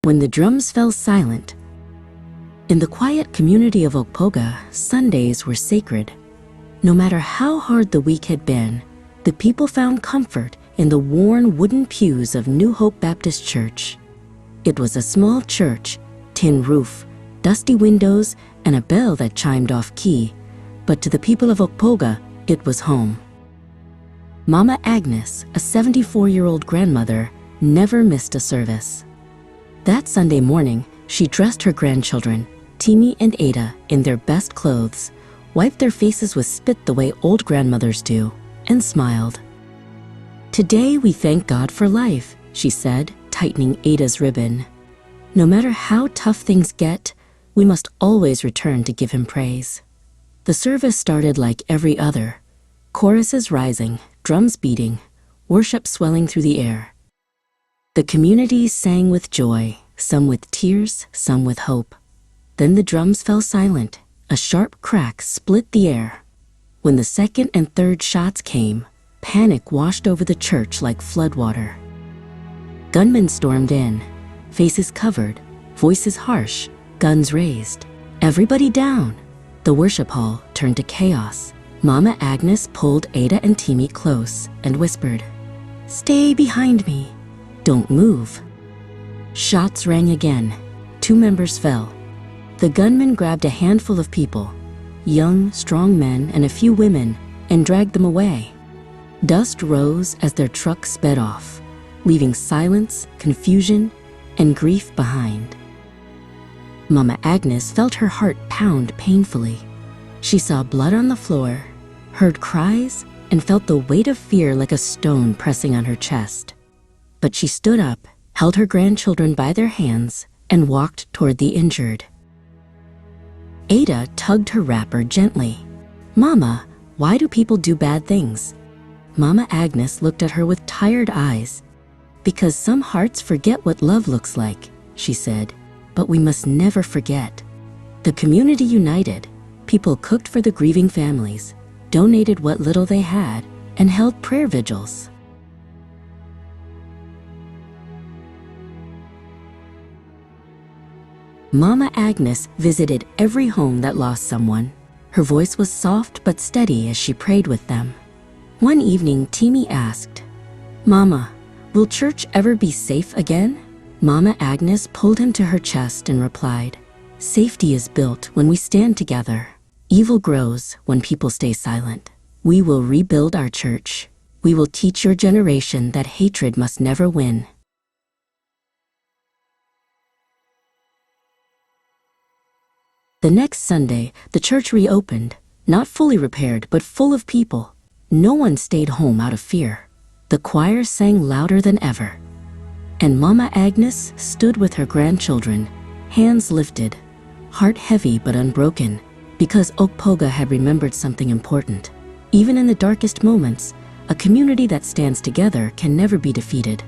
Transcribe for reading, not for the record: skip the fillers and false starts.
When the drums fell silent. In the quiet community of Okpoga, Sundays were sacred. No matter how hard the week had been, the people found comfort in the worn wooden pews of New Hope Baptist Church. It was a small church, tin roof, dusty windows, and a bell that chimed off key, but to the people of Okpoga, it was home. Mama Agnes, a 74-year-old grandmother, never missed a service. That Sunday morning, she dressed her grandchildren, Timmy and Ada, in their best clothes, wiped their faces with spit the way old grandmothers do, and smiled. "Today we thank God for life," she said, tightening Ada's ribbon. "No matter how tough things get, we must always return to give Him praise." The service started like every other. Choruses rising, drums beating, worship swelling through the air. The community sang with joy, some with tears, some with hope. Then the drums fell silent. A sharp crack split the air. When the second and third shots came, panic washed over the church like floodwater. Gunmen stormed in, faces covered, voices harsh, guns raised. "Everybody down!" The worship hall turned to chaos. Mama Agnes pulled Ada and Timmy close and whispered, "Stay behind me. Don't move." Shots rang again. 2 members fell. The gunmen grabbed a handful of people, young, strong men and a few women, and dragged them away. Dust rose as their truck sped off, leaving silence, confusion, and grief behind. Mama Agnes felt her heart pound painfully. She saw blood on the floor, heard cries, and felt the weight of fear like a stone pressing on her chest. But she stood up, held her grandchildren by their hands, and walked toward the injured. Ada tugged her wrapper gently. "Mama, why do people do bad things?" Mama Agnes looked at her with tired eyes. "Because some hearts forget what love looks like," she said, "but we must never forget." The community united. People cooked for the grieving families, donated what little they had, and held prayer vigils. Mama Agnes visited every home that lost someone. Her voice was soft but steady as she prayed with them. One evening, Timmy asked, "Mama, will church ever be safe again?" Mama Agnes pulled him to her chest and replied, "Safety is built when we stand together. Evil grows when people stay silent. We will rebuild our church. We will teach your generation that hatred must never win." The next Sunday, the church reopened, not fully repaired, but full of people. No one stayed home out of fear. The choir sang louder than ever. And Mama Agnes stood with her grandchildren, hands lifted, heart heavy but unbroken, because Okpoga had remembered something important. Even in the darkest moments, a community that stands together can never be defeated.